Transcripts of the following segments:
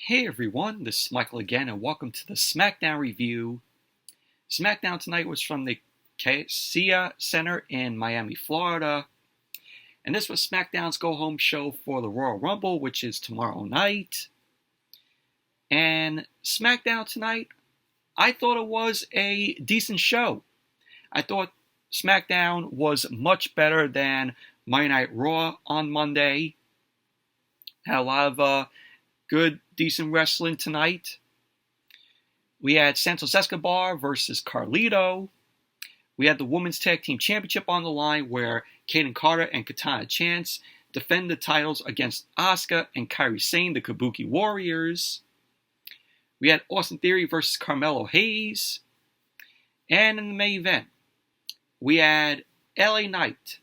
Hey everyone, this is Michael again, and welcome to the Smackdown review. Smackdown tonight was from the Kaseya Center in Miami, Florida. And this was Smackdown's go-home show for the Royal Rumble, which is tomorrow night. And Smackdown tonight, I thought it was a decent show. I thought Smackdown was much better than Monday Night Raw on Monday. Had a lot of good, decent wrestling tonight. We had Santos Escobar versus Carlito. We had the Women's Tag Team Championship on the line where Kayden and Katana Chance defend the titles against ASUKA and Kairi Sane, the Kabuki Warriors. We had Austin Theory versus Carmelo Hayes. And in the main event, we had LA Knight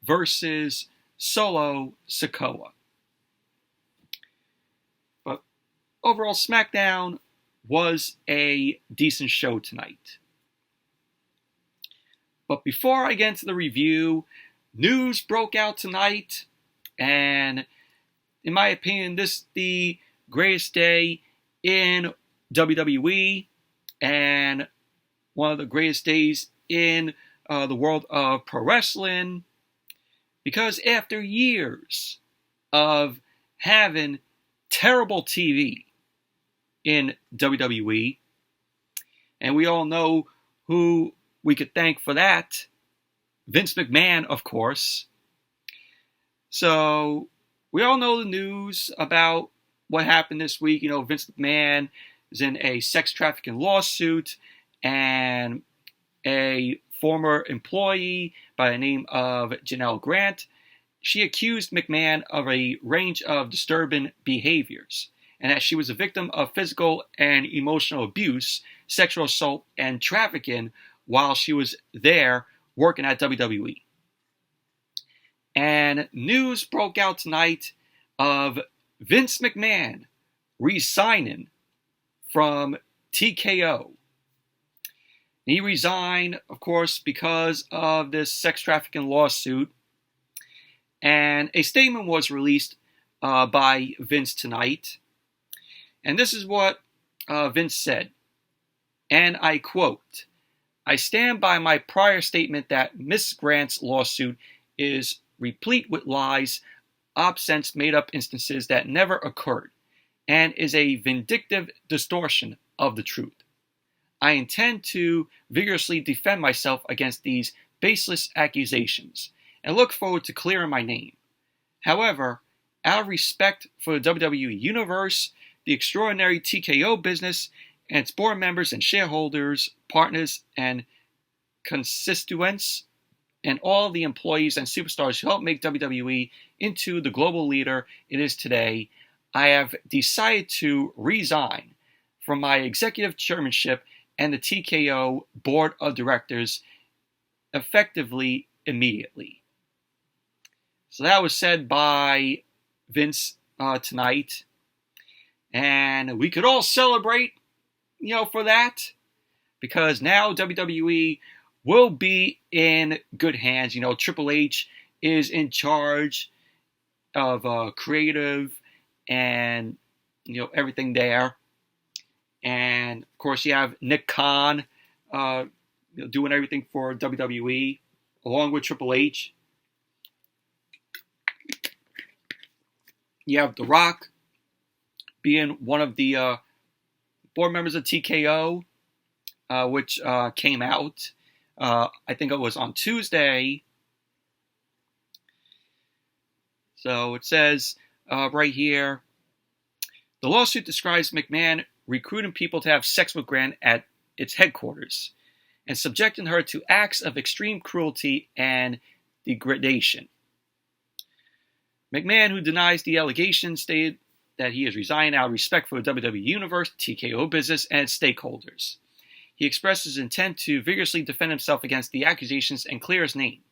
versus Solo Sikoa. But overall, SmackDown was a decent show tonight. But before I get into the review, news broke out tonight, and in my opinion, this is the greatest day in WWE, and one of the greatest days in the world of pro wrestling, because after years of having terrible TV in WWE, and we all know who we could thank for that, Vince McMahon, of course. So we all know the news about what happened this week. You know, Vince McMahon is in a sex trafficking lawsuit, and a former employee by the name of Janelle Grant, she accused McMahon of a range of disturbing behaviors, and that she was a victim of physical and emotional abuse, sexual assault, and trafficking while she was there working at WWE. And news broke out tonight of Vince McMahon resigning from TKO. He resigned, of course, because of this sex trafficking lawsuit. And a statement was released by Vince tonight. And this is what Vince said. And I quote, "I stand by my prior statement that Miss Grant's lawsuit is replete with lies, obscene made-up instances that never occurred, and is a vindictive distortion of the truth. I intend to vigorously defend myself against these baseless accusations, and look forward to clearing my name. However, out of respect for the WWE Universe, the extraordinary TKO business, and its board members and shareholders, partners, and constituents, and all the employees and superstars who helped make WWE into the global leader it is today, I have decided to resign from my executive chairmanship and the TKO board of directors effectively immediately." So that was said by Vince tonight, and we could all celebrate, for that, because now WWE will be in good hands. Triple H is in charge of creative and everything there, and of course you have Nick Khan doing everything for WWE along with Triple H. You have The Rock being one of the board members of TKO, which came out, I think it was on Tuesday. So it says right here, the lawsuit describes McMahon recruiting people to have sex with Grant at its headquarters and subjecting her to acts of extreme cruelty and degradation. McMahon, who denies the allegations, stated that he is resigning out of respect for the WWE Universe, TKO business, and its stakeholders. He expressed his intent to vigorously defend himself against the accusations and clear his name.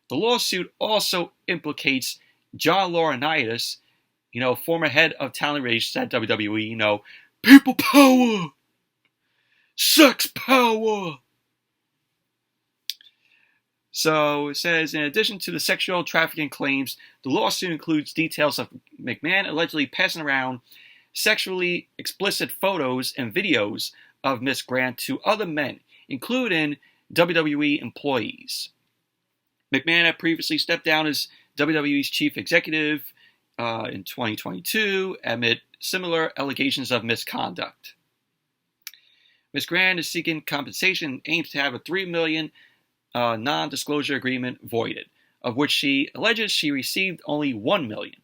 The lawsuit also implicates John Laurinaitis, former head of talent relations at WWE, people power, sex power. So it says, in addition to the sexual trafficking claims, the lawsuit includes details of McMahon allegedly passing around sexually explicit photos and videos of Miss Grant to other men, including WWE employees. McMahon had previously stepped down as WWE's chief executive in 2022 amid similar allegations of misconduct. Ms. Grant is seeking compensation and aims to have a $3 million non-disclosure agreement voided, of which she alleges she received only $1 million.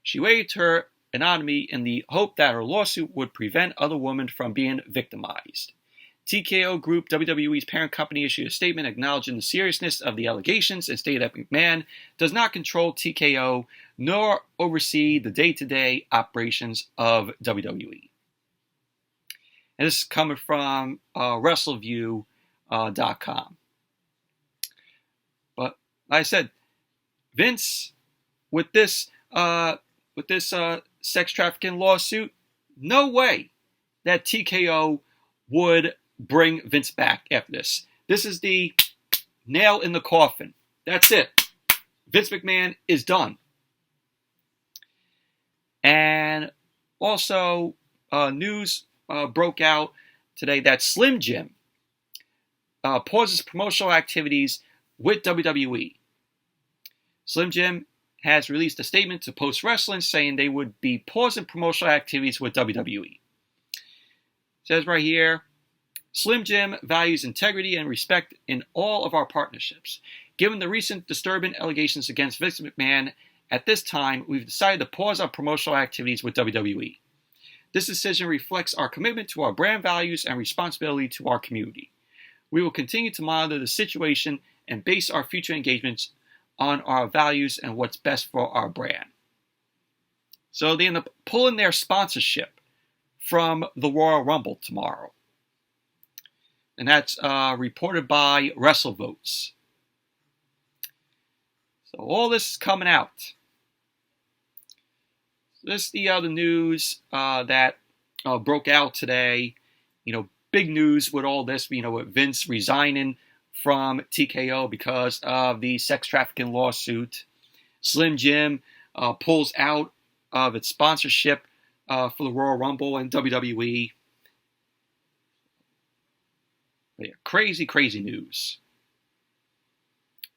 She waived her anonymity in the hope that her lawsuit would prevent other women from being victimized. TKO Group, WWE's parent company, issued a statement acknowledging the seriousness of the allegations and stated that McMahon does not control TKO nor oversee the day-to-day operations of WWE. And this is coming from WrestleView.com. But like I said, Vince, with this sex trafficking lawsuit, no way that TKO would bring Vince back after this. This is the nail in the coffin. That's it. Vince McMahon is done. And also, news broke out today that Slim Jim pauses promotional activities with WWE. Slim Jim has released a statement to Post Wrestling saying they would be pausing promotional activities with WWE. It says right here, Slim Jim values integrity and respect in all of our partnerships. Given the recent disturbing allegations against Vince McMahon, at this time, we've decided to pause our promotional activities with WWE. This decision reflects our commitment to our brand values and responsibility to our community. We will continue to monitor the situation and base our future engagements on our values and what's best for our brand. So they end up pulling their sponsorship from the Royal Rumble tomorrow. And that's reported by WrestleVotes. So all this is coming out. This is the other news that broke out today. Big news with all this, with Vince resigning from TKO because of the sex trafficking lawsuit. Slim Jim pulls out of its sponsorship for the Royal Rumble and WWE. Yeah, crazy, crazy news.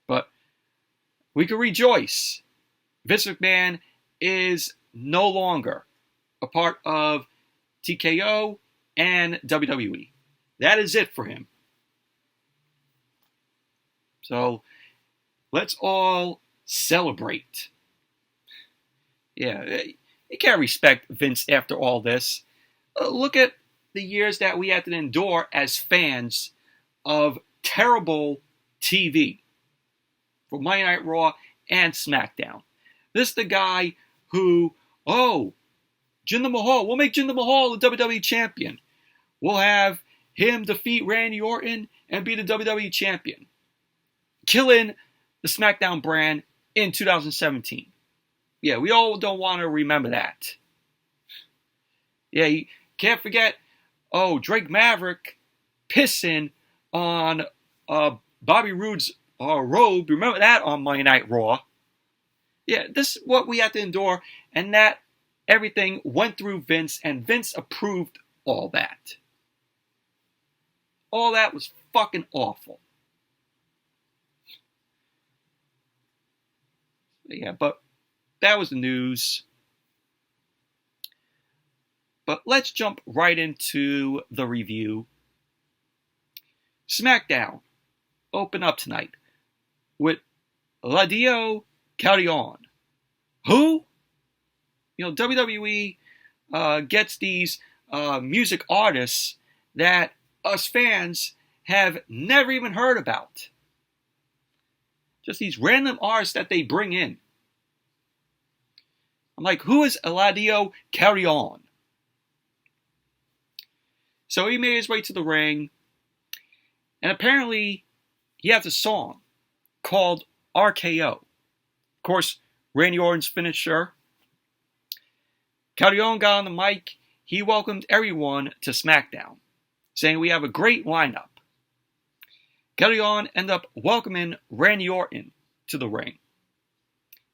But we can rejoice. Vince McMahon is no longer a part of TKO and WWE. That is it for him. So let's all celebrate. Yeah, you can't respect Vince after all this. Look at the years that we had to endure as fans of terrible TV for Monday Night Raw and SmackDown. This is the guy who, Jinder Mahal, we'll make Jinder Mahal the WWE champion. We'll have him defeat Randy Orton and be the WWE champion. Killing the SmackDown brand in 2017. Yeah, we all don't want to remember that. Yeah, you can't forget, Drake Maverick pissing on Bobby Roode's robe. Remember that on Monday Night Raw? Yeah, this is what we had to endure, and that everything went through Vince, and Vince approved all that. All that was fucking awful. Yeah, but that was the news. But let's jump right into the review. SmackDown open up tonight with Eladio Carrion. Who? WWE gets these music artists that us fans have never even heard about. Just these random artists that they bring in. I'm like, who is Eladio Carrion? So he made his way to the ring, and apparently he has a song called RKO. Of course, Randy Orton's finisher. Carrion got on the mic. He welcomed everyone to SmackDown, saying we have a great lineup. Carrion ended up welcoming Randy Orton to the ring.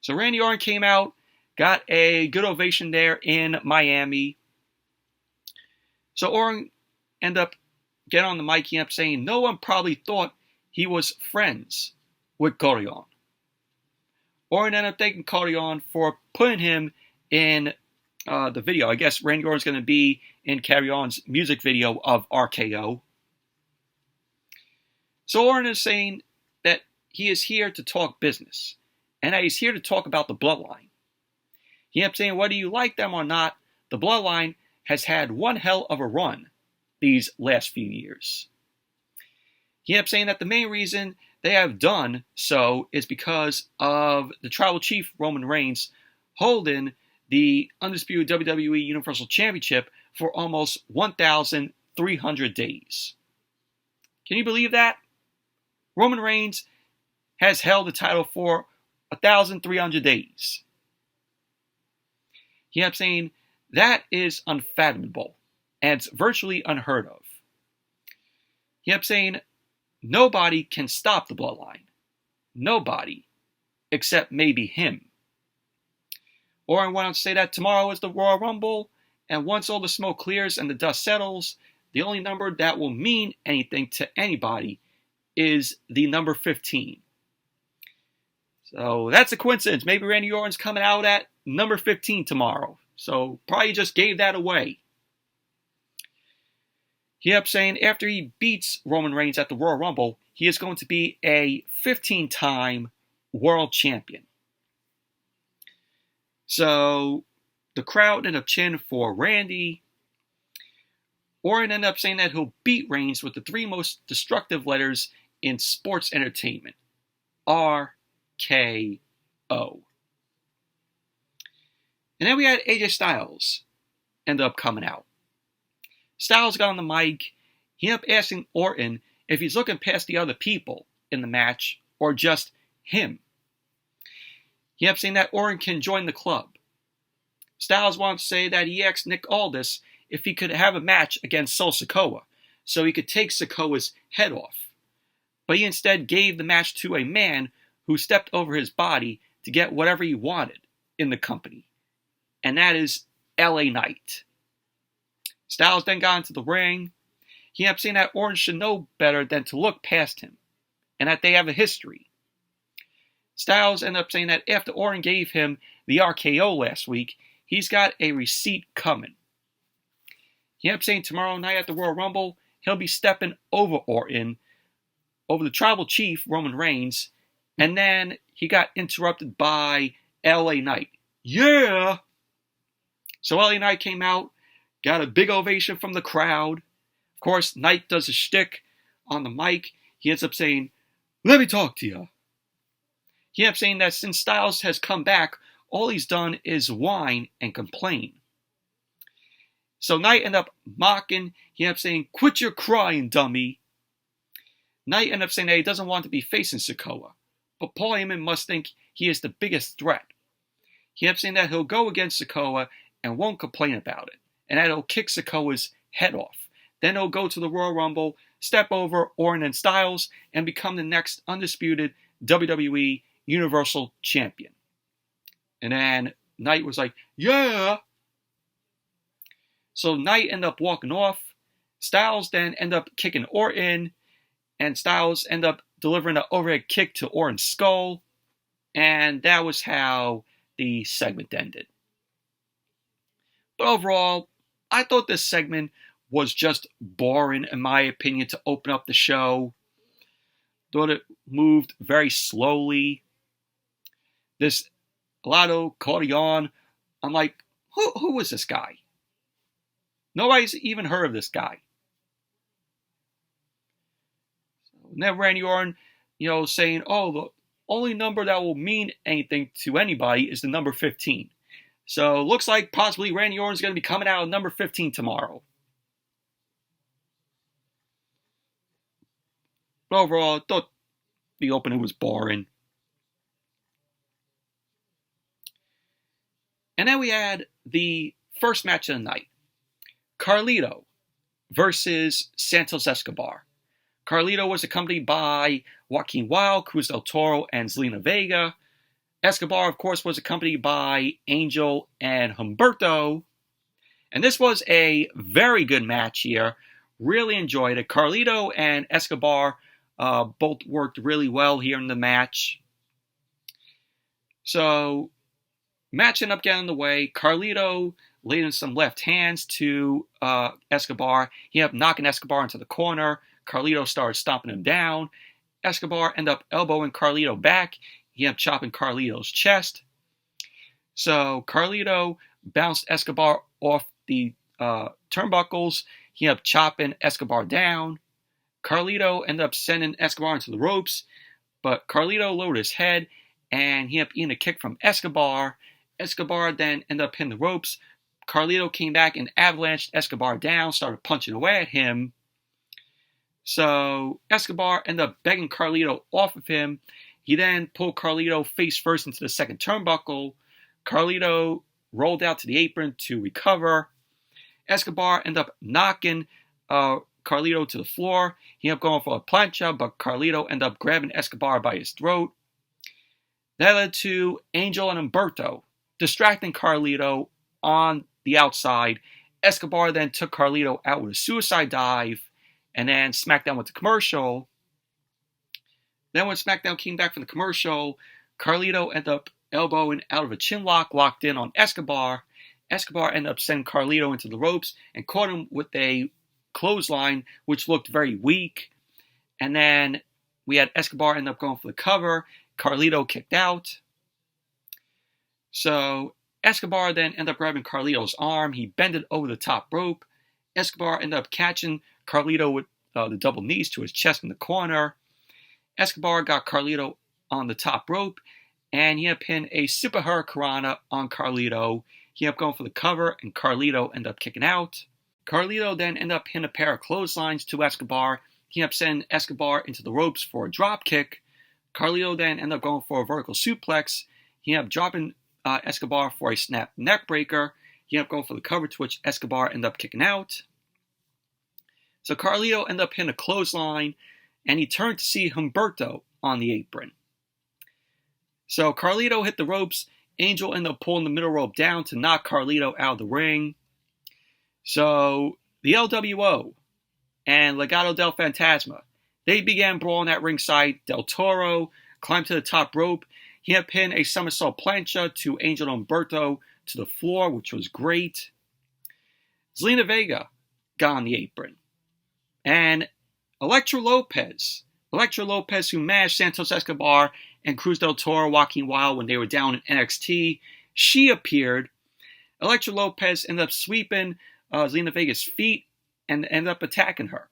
So Randy Orton came out got a good ovation there in Miami. So Orton ended up getting on the mic. He ended up saying no one probably thought he was friends with Carlito. Orton ended up thanking Carlito for putting him in the video. I guess Randy Orton's going to be in Carlito's music video of RKO. So Orton is saying that he is here to talk business, and that he's here to talk about the Bloodline. He ended up saying whether you like them or not, the Bloodline has had one hell of a run these last few years. He ended up saying that the main reason they have done so is because of the Tribal Chief Roman Reigns holding the undisputed WWE Universal Championship for almost 1,300 days. Can you believe that? Roman Reigns has held the title for 1,300 days. He ended up saying that is unfathomable and it's virtually unheard of. He ended up saying nobody can stop the Bloodline. Nobody, except maybe him. Orton went on to say that tomorrow is the Royal Rumble, and once all the smoke clears and the dust settles, the only number that will mean anything to anybody is the number 15. So that's a coincidence. Maybe Randy Orton's coming out at number 15 tomorrow. So probably just gave that away. He ended up saying after he beats Roman Reigns at the Royal Rumble, he is going to be a 15-time world champion. So the crowd ended up chanting for Randy. Orton ended up saying that he'll beat Reigns with the three most destructive letters in sports entertainment. RKO. And then we had AJ Styles end up coming out. Styles got on the mic. He ended up asking Orton if he's looking past the other people in the match or just him. He ended up saying that Orton can join the club. Styles wanted to say that he asked Nick Aldis if he could have a match against Sikoa so he could take Sikoa's head off. But he instead gave the match to a man who stepped over his body to get whatever he wanted in the company. And that is LA Knight. Styles then got into the ring. He ended up saying that Orton should know better than to look past him, and that they have a history. Styles ended up saying that after Orton gave him the RKO last week, he's got a receipt coming. He ended up saying tomorrow night at the Royal Rumble, he'll be stepping over Orton, over the Tribal Chief, Roman Reigns, and then he got interrupted by LA Knight. Yeah! So LA Knight came out, got a big ovation from the crowd. Of course, Knight does a shtick on the mic. He ends up saying, "Let me talk to you." He ended up saying that since Styles has come back, all he's done is whine and complain. So Knight ended up mocking. He ended up saying, "Quit your crying, dummy." Knight ended up saying that he doesn't want to be facing Sikoa, but Paul Heyman must think he is the biggest threat. He ended up saying that he'll go against Sikoa and won't complain about it, and that he'll kick Sikoa's head off. Then he'll go to the Royal Rumble, step over Orton and Styles, and become the next undisputed WWE Universal Champion. And then Knight was like, yeah. So Knight ended up walking off. Styles then ended up kicking Orton, and Styles ended up delivering an overhead kick to Orton's skull. And that was how the segment ended. But overall, I thought this segment was just boring, in my opinion, to open up the show. Thought it moved very slowly. This Lotto Carlito, I'm like, who is this guy? Nobody's even heard of this guy. And then Randy Orton, saying, oh, the only number that will mean anything to anybody is the number 15. So looks like possibly Randy Orton's going to be coming out at number 15 tomorrow. But overall, I thought the opening was boring. And then we had the first match of the night. Carlito versus Santos Escobar. Carlito was accompanied by Joaquin Wilde, Cruz del Toro, and Zelina Vega. Escobar, of course, was accompanied by Angel and Humberto. And this was a very good match here. Really enjoyed it. Carlito and Escobar both worked really well here in the match. So, match ended up getting in the way. Carlito laid in some left hands to Escobar. He ended up knocking Escobar into the corner. Carlito started stomping him down. Escobar ended up elbowing Carlito back. He ended up chopping Carlito's chest. So Carlito bounced Escobar off the turnbuckles. He ended up chopping Escobar down. Carlito ended up sending Escobar into the ropes, but Carlito lowered his head, and he ended up eating a kick from Escobar. Escobar then ended up hitting the ropes. Carlito came back and avalanched Escobar down, started punching away at him. So Escobar ended up begging Carlito off of him. He then pulled Carlito face first into the second turnbuckle. Carlito rolled out to the apron to recover. Escobar ended up knocking Carlito to the floor. He ended up going for a plancha, but Carlito ended up grabbing Escobar by his throat. That led to Angel and Humberto distracting Carlito on the outside. Escobar then took Carlito out with a suicide dive, and then SmackDown went to commercial. Then when SmackDown came back from the commercial, Carlito ended up elbowing out of a chin lock locked in on Escobar. Escobar ended up sending Carlito into the ropes and caught him with a clothesline, which looked very weak. And then we had Escobar end up going for the cover. Carlito kicked out. So Escobar then ended up grabbing Carlito's arm. He bent it over the top rope. Escobar ended up catching Carlito with the double knees to his chest in the corner. Escobar got Carlito on the top rope, and he ended up pinning a Super Hurricanrana on Carlito. He ended up going for the cover, and Carlito ended up kicking out. Carlito then ended up hitting a pair of clotheslines to Escobar. He ended up sending Escobar into the ropes for a drop kick. Carlito then ended up going for a vertical suplex. He ended up dropping Escobar for a snap neck breaker. He ended up going for the cover, to which Escobar ended up kicking out. So Carlito ended up hitting a clothesline, and he turned to see Humberto on the apron. So Carlito hit the ropes. Angel ended up pulling the middle rope down to knock Carlito out of the ring. So the LWO and Legado del Fantasma, they began brawling at ringside. Del Toro climbed to the top rope. He had pinned a somersault plancha to Angel and Humberto to the floor, which was great. Zelina Vega got on the apron. And Elektra Lopez, who managed Santos Escobar and Cruz del Toro Joaquin Wild when they were down in NXT, she appeared. Elektra Lopez ended up sweeping Zelina Vega's feet and ended up attacking her.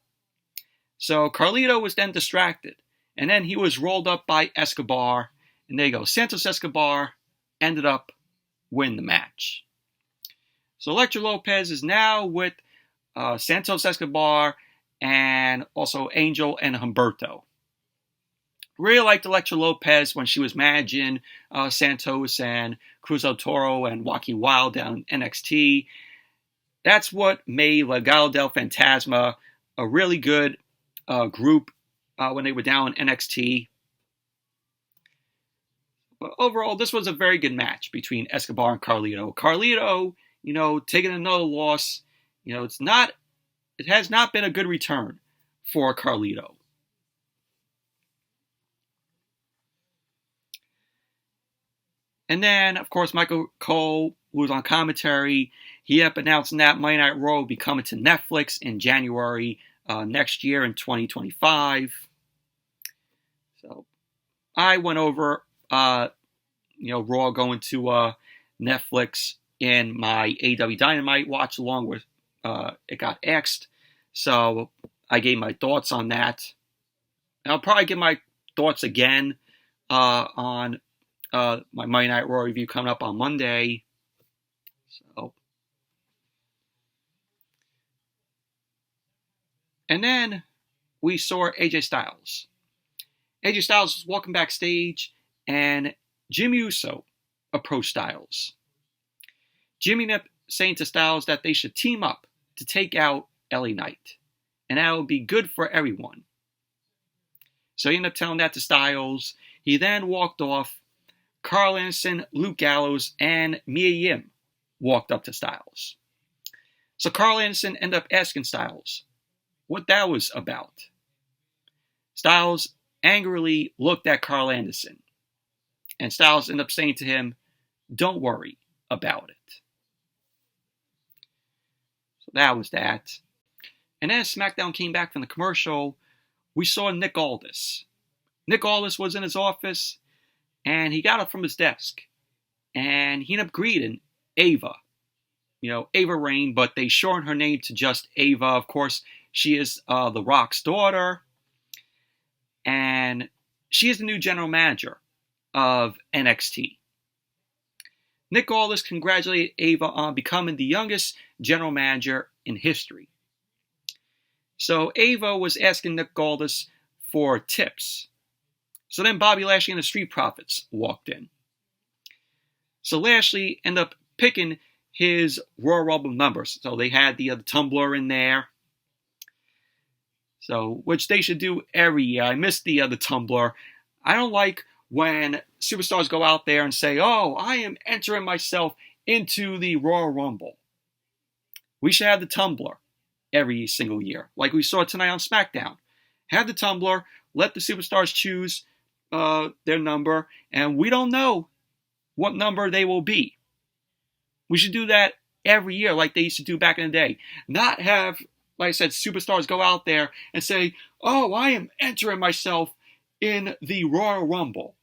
So Carlito was then distracted, and then he was rolled up by Escobar, and there you go. Santos Escobar ended up winning the match. So Elektra Lopez is now with Santos Escobar and also Angel and Humberto. Really liked Elektra Lopez when she was managing Santos and Cruz del Toro and Joaquin Wild down in NXT. That's what made Legado del Fantasma a really good group when they were down in NXT. But overall, this was a very good match between Escobar and Carlito. Carlito, taking another loss. It has not been a good return for Carlito. And then, of course, Michael Cole, who was on commentary, he ended up announcing that Monday Night Raw will be coming to Netflix in January next year in 2025. So I went over, Raw going to Netflix in my AEW Dynamite watch along with it got X'd. So I gave my thoughts on that. And I'll probably give my thoughts again on my Monday Night Raw review coming up on Monday. So, and then we saw AJ Styles. AJ Styles was walking backstage, and Jimmy Uso approached Styles. Jimmy ended up saying to Styles that they should team up to take out LA Knight, and that would be good for everyone. So he ended up telling that to Styles. He then walked off. Carl Anderson, Luke Gallows, and Mia Yim walked up to Styles. So Carl Anderson ended up asking Styles what that was about. Styles angrily looked at Carl Anderson, and Styles ended up saying to him, "Don't worry about it." So that was that. And then as SmackDown came back from the commercial, we saw Nick Aldis. Nick Aldis was in his office, and he got up from his desk, and he ended up greeting Ava. Ava Raine, but they shortened her name to just Ava. Of course, she is The Rock's daughter, and she is the new general manager of NXT. Nick Aldis congratulated Ava on becoming the youngest general manager in history. So Ava was asking Nick Aldis for tips. So then Bobby Lashley and the Street Profits walked in. So Lashley ended up picking his Royal Rumble numbers. So they had the tumbler in there. So, which they should do every year. I missed the tumbler. I don't like when superstars go out there and say, "Oh, I am entering myself into the Royal Rumble." We should have the tumbler every single year, like we saw tonight on SmackDown. Have the tumbler, let the superstars choose their number, and we don't know what number they will be. We should do that every year like they used to do back in the day. Not have, like I said, superstars go out there and say, "Oh, I am entering myself in the Royal Rumble."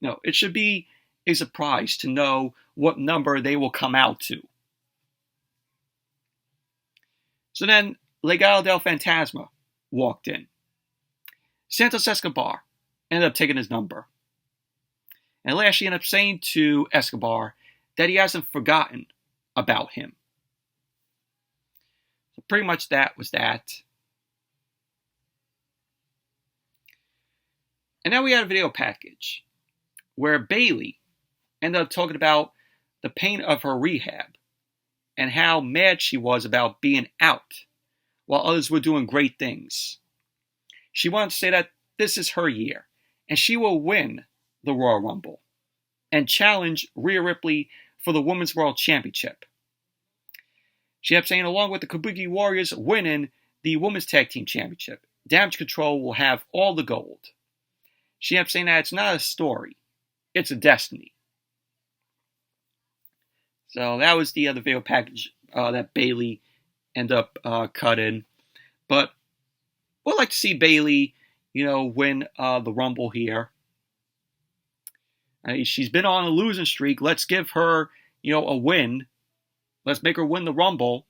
No, it should be a surprise to know what number they will come out to. So then, Legado del Fantasma walked in. Santos Escobar ended up taking his number. And Lashley ended up saying to Escobar that he hasn't forgotten about him. So pretty much that was that. And then we had a video package where Bayley ended up talking about the pain of her rehab and how mad she was about being out while others were doing great things. She wanted to say that this is her year and she will win the Royal Rumble and challenge Rhea Ripley for the Women's World Championship. She kept saying, along with the Kabuki Warriors winning the Women's Tag Team Championship, Damage Control will have all the gold. She kept saying that it's not a story, it's a destiny. So that was the other video package that Bayley ended up cutting. But we'd like to see Bayley, win the Rumble here. She's been on a losing streak. Let's give her, a win. Let's make her win the Rumble.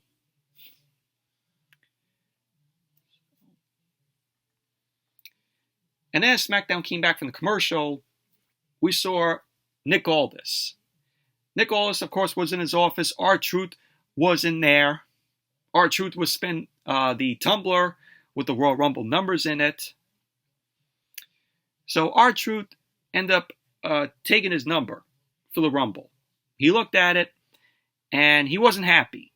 And then as SmackDown came back from the commercial, we saw Nick Aldis. Nick Aldis, of course, was in his office. R-Truth was in there. R-Truth was spinning the tumbler with the Royal Rumble numbers in it. So R-Truth ended up taking his number for the Rumble. He looked at it, and he wasn't happy.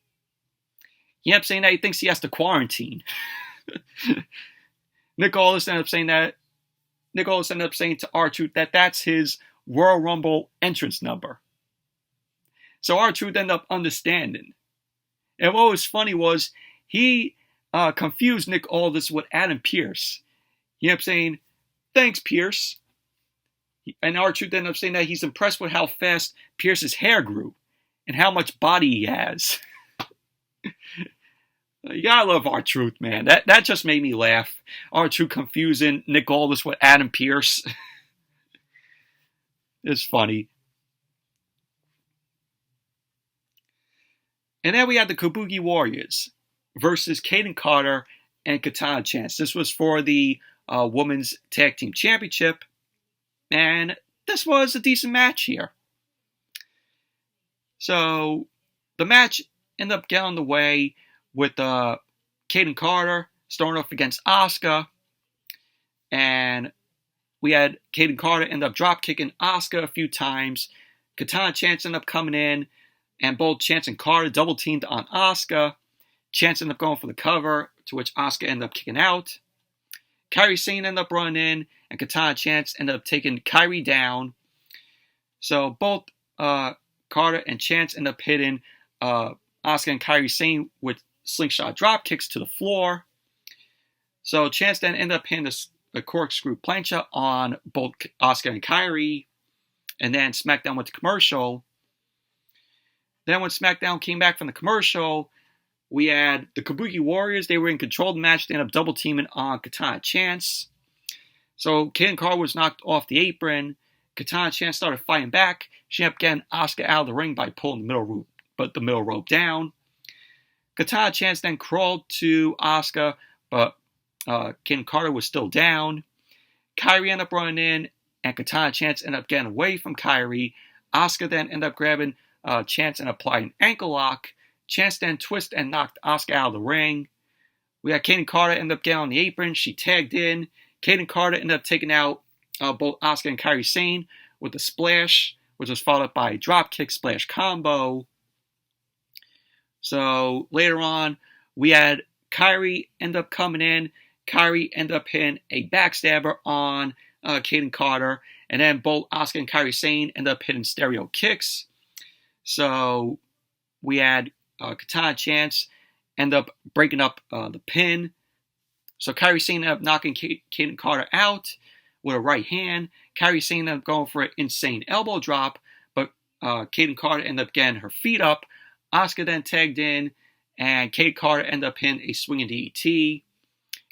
He ended up saying that he thinks he has to quarantine. Nick Aldis ended up saying to R-Truth that that's his Royal Rumble entrance number. So R-Truth ended up understanding. And what was funny was he confused Nick Aldis with Adam Pearce. He ended up saying, "Thanks, Pearce." And R-Truth ended up saying that he's impressed with how fast Pearce's hair grew and how much body he has. You gotta love R-Truth, man. That just made me laugh. R-Truth confusing Nick Aldis with Adam Pearce. It's funny. And then we had the Kabuki Warriors versus Kayden Carter and Katana Chance. This was for the Women's Tag Team Championship. And this was a decent match here. So the match ended up getting underway with Kayden Carter starting off against Asuka. And we had Kayden Carter end up drop kicking Asuka a few times. Katana Chance ended up coming in. And both Chance and Carter double teamed on Asuka. Chance ended up going for the cover, to which Asuka ended up kicking out. Sane ended up running in and Katana Chance ended up taking Kairi down. So both Carter and Chance ended up hitting Asuka and Kairi Sane with slingshot drop kicks to the floor. So Chance then ended up hitting a corkscrew plancha on both Asuka and Kairi. And then SmackDown went to commercial. Then when SmackDown came back from the commercial, we had the Kabuki Warriors. They were in control of the match. They ended up double teaming on Katana Chance. So Kayden Carter was knocked off the apron. Katana Chance started fighting back. She ended up getting Asuka out of the ring by pulling the middle rope down. Katana Chance then crawled to Asuka, but Kayden Carter was still down. Kairi ended up running in, and Katana Chance ended up getting away from Kairi. Asuka then ended up grabbing Chance and applying an ankle lock. Chance then twisted and knocked Asuka out of the ring. We had Kayden Carter end up getting on the apron. She tagged in. Kayden Carter ended up taking out both Asuka and Kairi Sane with a splash, which was followed by a dropkick splash combo. So later on, we had Kairi end up coming in. Kairi ended up hitting a backstabber on Kayden Carter. And then both Asuka and Kairi Sane ended up hitting stereo kicks. So we had Katana Chance end up breaking up the pin. So Kairi Sane ended up knocking Kayden Carter out with a right hand. Kairi Sane ended up going for an insane elbow drop, but Kayden Carter ended up getting her feet up. Asuka then tagged in, and Kayden Carter ended up hitting a swinging DDT.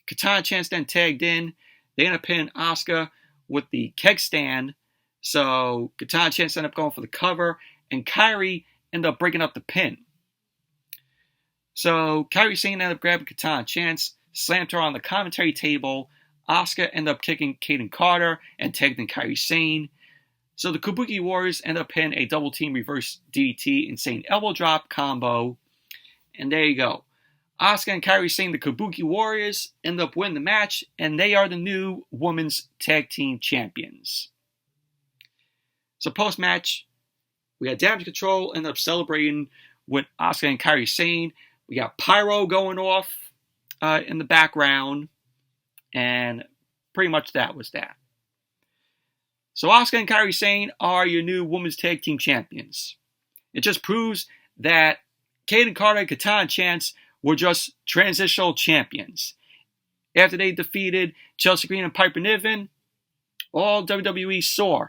Katana Chance then tagged in. They ended up hitting Asuka with the keg stand. So Katana Chance ended up going for the cover, and Kairi ended up breaking up the pin. So Kairi Sane ended up grabbing Katana Chance, slammed her on the commentary table. Asuka ended up kicking Kayden Carter and tagged in Kairi Sane. So the Kabuki Warriors ended up hitting a double team reverse DDT insane elbow drop combo. And there you go. Asuka and Kairi Sane, the Kabuki Warriors, end up winning the match, and they are the new Women's Tag Team Champions. So post-match, we had Damage Control end up celebrating with Asuka and Kairi Sane. We got Pyro going off in the background, and pretty much that was that. So Asuka and Kairi Sane are your new Women's Tag Team Champions. It just proves that Kayden Carter and Katana Chance were just transitional champions. After they defeated Chelsea Green and Piper Niven, all WWE saw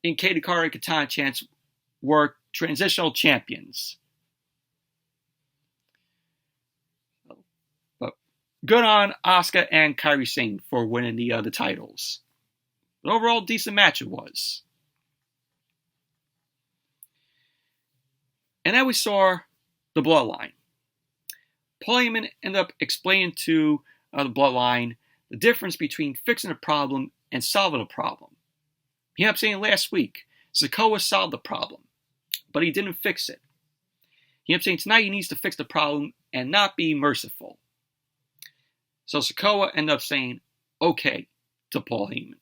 in Kayden Carter and Katana Chance were transitional champions. But good on Asuka and Kairi Sane for winning the titles. But overall, decent match it was. And then we saw the Bloodline. Paul Heyman ended up explaining to the Bloodline the difference between fixing a problem and solving a problem. He ended up saying last week, Sikoa solved the problem, but he didn't fix it. He ended up saying tonight he needs to fix the problem and not be merciful. So Sikoa ended up saying, okay, to Paul Heyman.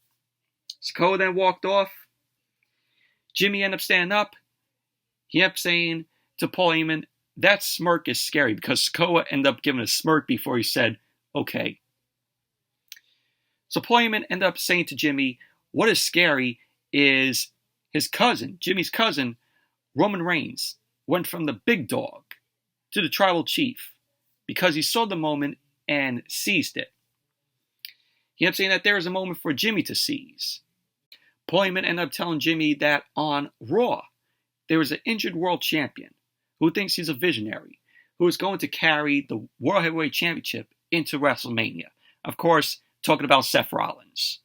Sikoa then walked off. Jimmy ended up standing up. He ended up saying to Paul Heyman, that smirk is scary, because Sikoa ended up giving a smirk before he said, okay. So Paul Heyman ended up saying to Jimmy, what is scary is his cousin, Jimmy's cousin, Roman Reigns, went from the big dog to the tribal chief because he saw the moment and seized it. He ended up saying that there is a moment for Jimmy to seize. Paul Heyman ended up telling Jimmy that on Raw, there was an injured world champion who thinks he's a visionary, who is going to carry the World Heavyweight Championship into WrestleMania. Of course, talking about Seth Rollins.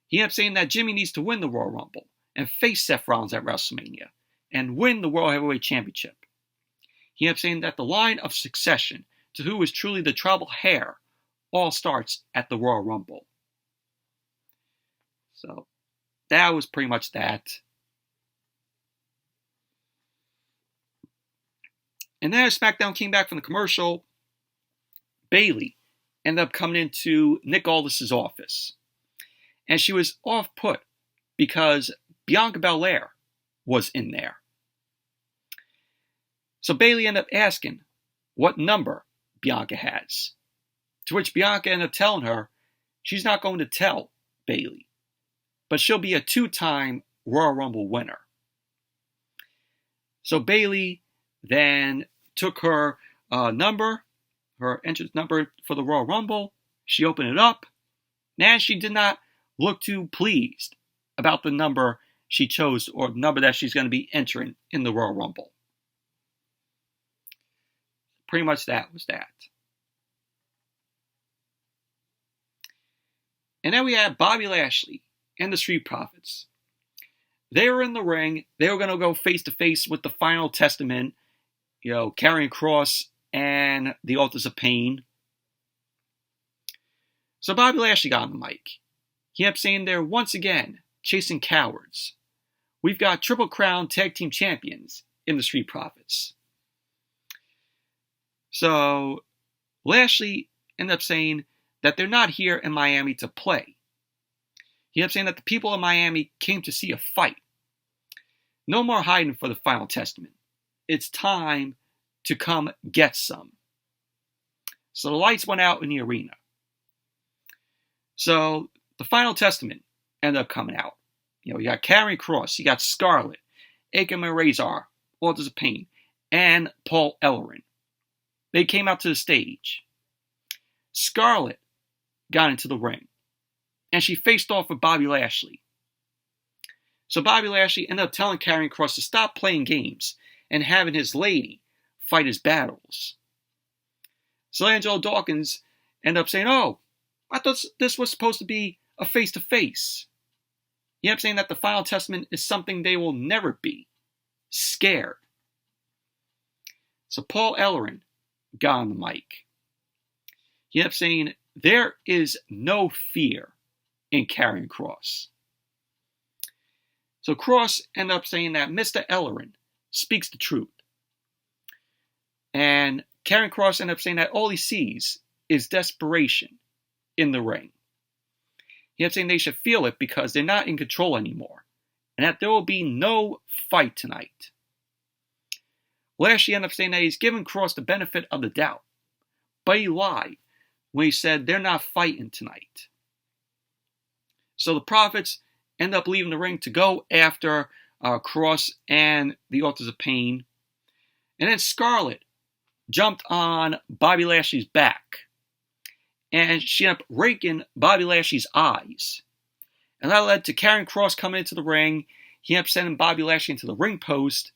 He ended up saying that Jimmy needs to win the Royal Rumble and face Seth Rollins at WrestleMania and win the World Heavyweight Championship. He ended up saying that the line of succession to who is truly the tribal heir all starts at the Royal Rumble. So that was pretty much that. And then as SmackDown came back from the commercial, Bayley ended up coming into Nick Aldis's office. And she was off-put because Bianca Belair was in there. So Bayley ended up asking what number Bianca has. To which Bianca ended up telling her she's not going to tell Bayley, but she'll be a 2-time Royal Rumble winner. So Bayley then took her number, her entrance number for the Royal Rumble. She opened it up, and she did not look too pleased about the number she chose, or the number that she's going to be entering in the Royal Rumble. Pretty much that was that. And then we had Bobby Lashley and the Street Profits. They were in the ring. They were going to go face-to-face with the Final Testament, Karrion Kross and the Authors of Pain. So Bobby Lashley got on the mic. He kept saying they're once again chasing cowards. We've got Triple Crown Tag Team Champions in the Street Profits. So Lashley ended up saying that they're not here in Miami to play. He kept saying that the people of Miami came to see a fight. No more hiding for the Final Testament. It's time to come get some. So the lights went out in the arena. So the Final Testament ended up coming out. You got Karrion Kross, you got Scarlett, Akam and Razor, Authors of Pain, and Paul Ellering. They came out to the stage. Scarlett got into the ring, and she faced off with Bobby Lashley. So Bobby Lashley ended up telling Karrion Kross to stop playing games and having his lady fight his battles. So Angelo Dawkins ended up saying, "Oh, I thought this was supposed to be a face-to-face." He ended up saying that the Final Testament is something they will never be. Scared. So Paul Ellering got on the mic. He ended up saying, there is no fear in Karrion Kross. So Kross ended up saying that Mr. Ellering speaks the truth. And Karrion Kross ended up saying that all he sees is desperation in the ring. He ended up saying they should feel it because they're not in control anymore, and that there will be no fight tonight. Lashley ended up saying that he's given Kross the benefit of the doubt, but he lied when he said they're not fighting tonight. So the Profits end up leaving the ring to go after Kross and the Authors of Pain. And then Scarlett jumped on Bobby Lashley's back, and she ended up raking Bobby Lashley's eyes. And that led to Karrion Kross coming into the ring. He ended up sending Bobby Lashley into the ring post.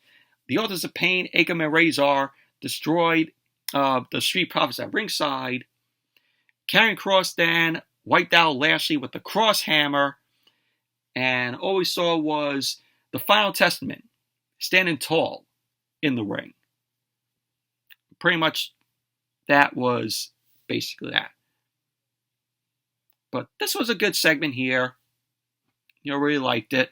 The Authors of Pain, Akam and Razor, destroyed the Street Profits at ringside. Karrion Kross then wiped out Lashley with the cross hammer. And all we saw was the Final Testament standing tall in the ring. Pretty much that was basically that. But this was a good segment here. Really liked it.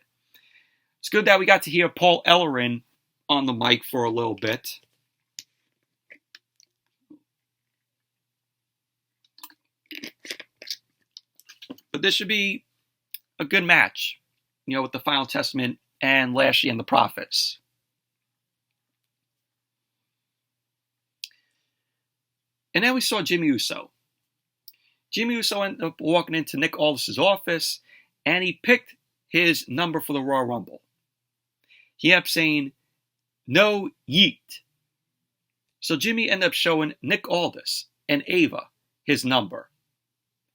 It's good that we got to hear Paul Ellering on the mic for a little bit. But this should be a good match, with the Final Testament and Lashley and the Profits. And then we saw Jimmy Uso. Jimmy Uso ended up walking into Nick Aldis's office, and he picked his number for the Royal Rumble. He ended up saying, "No yeet." So Jimmy ended up showing Nick Aldis and Ava his number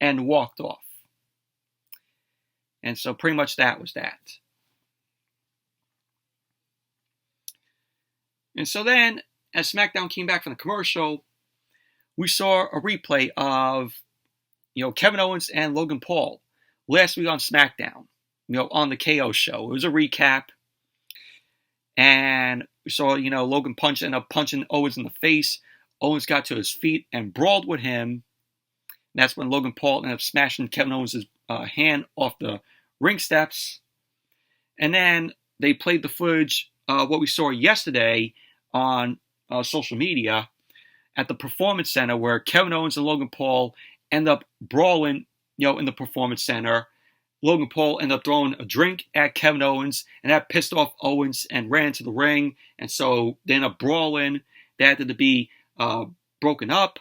and walked off. And so pretty much that was that. And so then, as SmackDown came back from the commercial, we saw a replay of, Kevin Owens and Logan Paul last week on SmackDown, on the KO show. It was a recap. And we saw, Logan ended up punching Owens in the face. Owens got to his feet and brawled with him. And that's when Logan Paul ended up smashing Kevin Owens' hand off the ring steps. And then they played the footage, what we saw yesterday on social media at the Performance Center, where Kevin Owens and Logan Paul end up brawling, in the Performance Center. Logan Paul ended up throwing a drink at Kevin Owens, and that pissed off Owens and ran to the ring. And so they ended up brawling. They had to be broken up.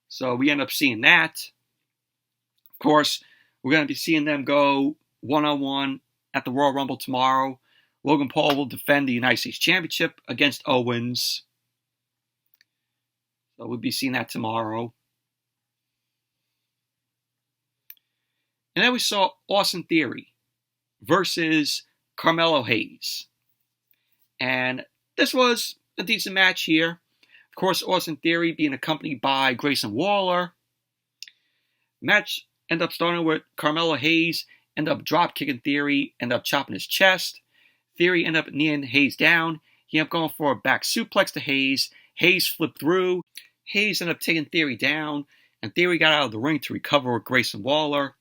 So we ended up seeing that. Of course, we're going to be seeing them go one-on-one at the Royal Rumble tomorrow. Logan Paul will defend the United States Championship against Owens. So we'll be seeing that tomorrow. And then we saw Austin Theory versus Carmelo Hayes. And this was a decent match here. Of course, Austin Theory being accompanied by Grayson Waller. Match ended up starting with Carmelo Hayes, ended up drop kicking Theory, ended up chopping his chest. Theory ended up kneeing Hayes down. He ended up going for a back suplex to Hayes. Hayes flipped through. Hayes ended up taking Theory down, and Theory got out of the ring to recover with Grayson Waller.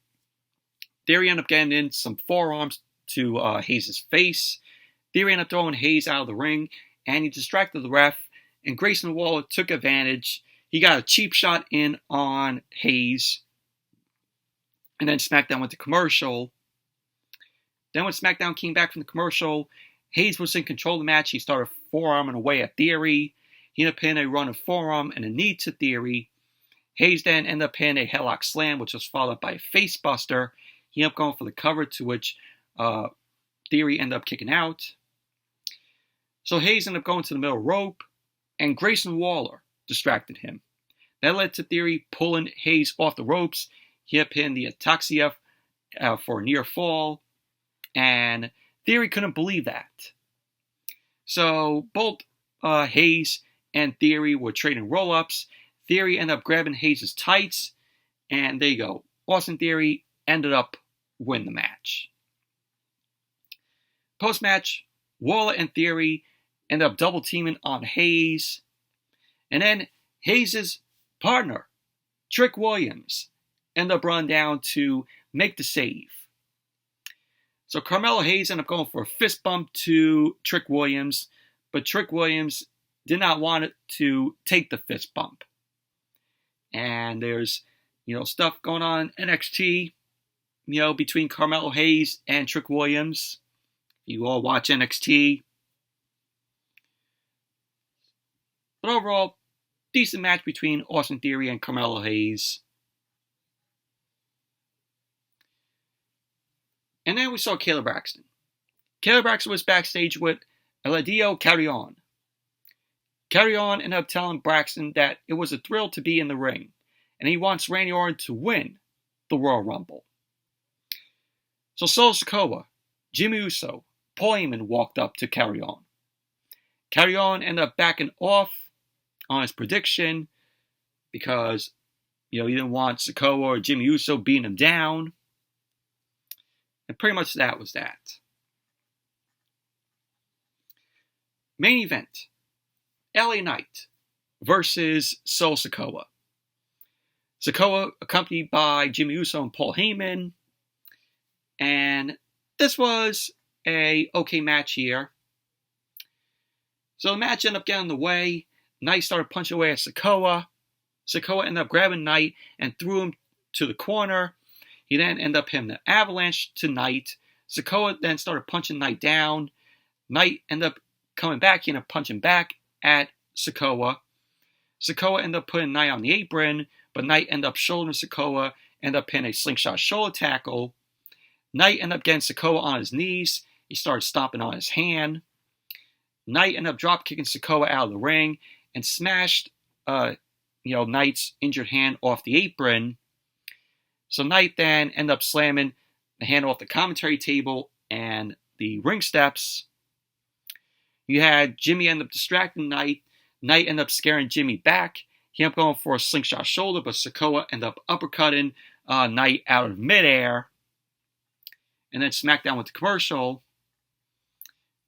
Theory ended up getting in some forearms to Hayes' face. Theory ended up throwing Hayes out of the ring, and he distracted the ref, and Grayson Waller took advantage. He got a cheap shot in on Hayes, and then SmackDown went to commercial. Then when SmackDown came back from the commercial, Hayes was in control of the match. He started forearming away at Theory. He ended up hitting a run of forearm and a knee to Theory. Hayes then ended up hitting a headlock slam, which was followed by a face buster. He ended up going for the cover, to which Theory ended up kicking out. So Hayes ended up going to the middle rope, and Grayson Waller distracted him. That led to Theory pulling Hayes off the ropes. He ended up hitting the ataxia for a near fall, and Theory couldn't believe that. So both Hayes and Theory were trading roll-ups. Theory ended up grabbing Hayes' tights, and there you go. Austin Theory ended up winning the match. Post-match, Waller and Theory ended up double-teaming on Hayes. And then Hayes' partner, Trick Williams, ended up running down to make the save. So Carmelo Hayes ended up going for a fist bump to Trick Williams, but Trick Williams did not want it to take the fist bump. And there's, stuff going on in NXT, between Carmelo Hayes and Trick Williams. You all watch NXT. But overall, decent match between Austin Theory and Carmelo Hayes. And then we saw Kayla Braxton. Kayla Braxton was backstage with Eladio Carrion. Carrion ended up telling Braxton that it was a thrill to be in the ring, and he wants Randy Orton to win the Royal Rumble. So Sikoa, Jimmy Uso, Paul Heyman walked up to Carrion. Carrion ended up backing off on his prediction because, he didn't want Sikoa or Jimmy Uso beating him down. And pretty much that was that. Main event, LA Knight versus Sikoa. Sikoa accompanied by Jimmy Uso and Paul Heyman. And this was a okay match here. So the match ended up getting in the way. Knight started punching away at Sikoa. Sikoa ended up grabbing Knight and threw him to the corner. He then ended up hitting the avalanche to Knight. Sikoa then started punching Knight down. Knight ended up coming back. He ended up punching back at Sikoa. Sikoa ended up putting Knight on the apron, but Knight ended up shouldering Sikoa, ended up hitting a slingshot shoulder tackle. Knight ended up getting Sikoa on his knees. He started stomping on his hand. Knight ended up drop kicking Sikoa out of the ring and smashed Knight's injured hand off the apron. So Knight then ended up slamming the hand off the commentary table and the ring steps. You had Jimmy end up distracting Knight. Knight ended up scaring Jimmy back. He ended up going for a slingshot shoulder, but Sikoa ended up uppercutting Knight out of midair. And then SmackDown went to commercial.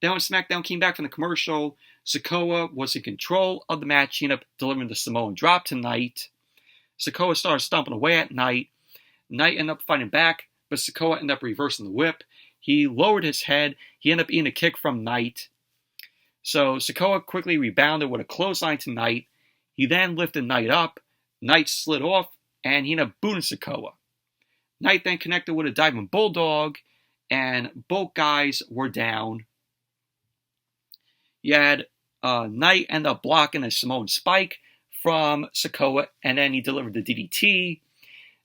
Then when SmackDown came back from the commercial, Sikoa was in control of the match. He ended up delivering the Samoan drop to Knight. Sikoa started stomping away at Knight. Knight ended up fighting back, but Sikoa ended up reversing the whip. He lowered his head. He ended up eating a kick from Knight. So Sikoa quickly rebounded with a clothesline to Knight. He then lifted Knight up. Knight slid off, and he ended up booting Sikoa. Knight then connected with a diving bulldog, and both guys were down. You had Knight end up blocking a Samoan spike from Sikoa, and then he delivered the DDT.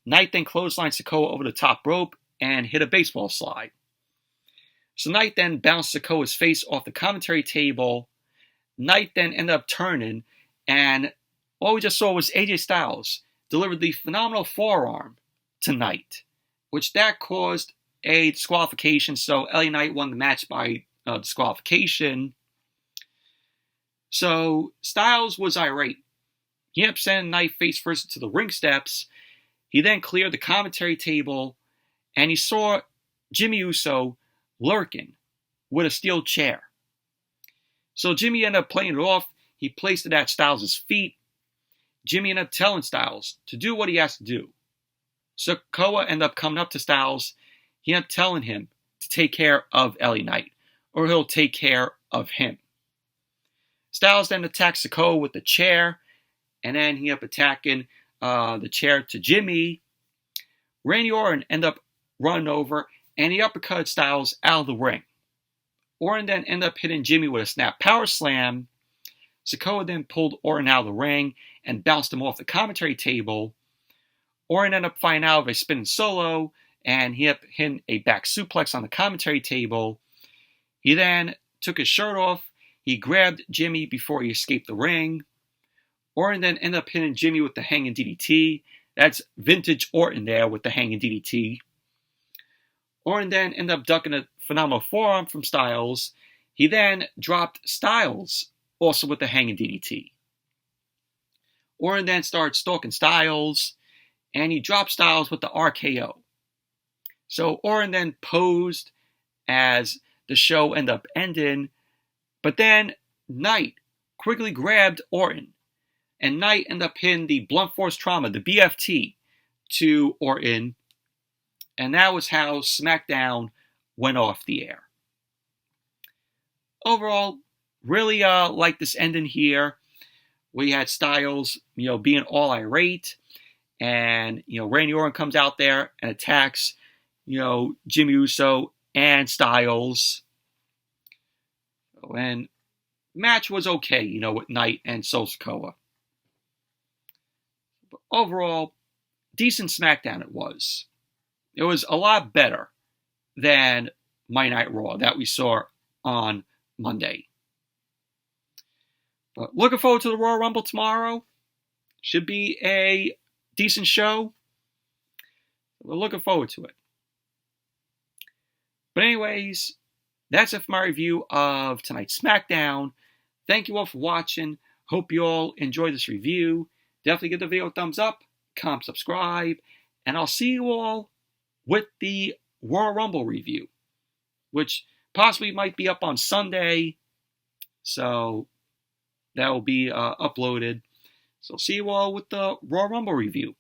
Knight then clotheslined Sikoa over the top rope and hit a baseball slide. So Knight then bounced Sikoa's face off the commentary table. Knight then ended up turning, and all we just saw was AJ Styles delivered the phenomenal forearm to Knight, which that caused a disqualification. So LA Knight won the match by disqualification. So Styles was irate. He ended up sending Knight face first into the ring steps. He then cleared the commentary table, and he saw Jimmy Uso lurking with a steel chair. So Jimmy ended up playing it off. He placed it at Styles' feet. Jimmy ended up telling Styles to do what he has to do. Sikoa ended up coming up to Styles. He ended up telling him to take care of LA Knight, or he'll take care of him. Styles then attacked Sikoa with the chair, and then he ended up attacking the chair to Jimmy. Randy Orton ended up running over, and he uppercut Styles out of the ring. Orton then ended up hitting Jimmy with a snap power slam. Sikoa then pulled Orton out of the ring and bounced him off the commentary table. Orton ended up fighting out of a spinning solo, and he ended up hitting a back suplex on the commentary table. He then took his shirt off. He grabbed Jimmy before he escaped the ring. Orton then ended up hitting Jimmy with the hanging DDT. That's vintage Orton there with the hanging DDT. Orton then ended up ducking a phenomenal forearm from Styles. He then dropped Styles also with the hanging DDT. Orton then started stalking Styles, and he dropped Styles with the RKO. So Orton then posed as the show ended up ending, but then Knight quickly grabbed Orton, and Knight ended up hitting the blunt force trauma, the BFT, to Orton, and that was how SmackDown went off the air. Overall, really like this ending here. We had Styles, being all irate, and Randy Orton comes out there and attacks, Jimmy Uso and Styles. And match was okay, with Knight and Sikoa. But overall, decent SmackDown it was. It was a lot better than Monday Night Raw that we saw on Monday. But looking forward to the Royal Rumble tomorrow. Should be a decent show. We're looking forward to it. But anyways, that's it for my review of tonight's SmackDown. Thank you all for watching. Hope you all enjoyed this review. Definitely give the video a thumbs up, comment, subscribe, and I'll see you all with the Royal Rumble review, which possibly might be up on Sunday, so that will be uploaded. So see you all with the Royal Rumble review.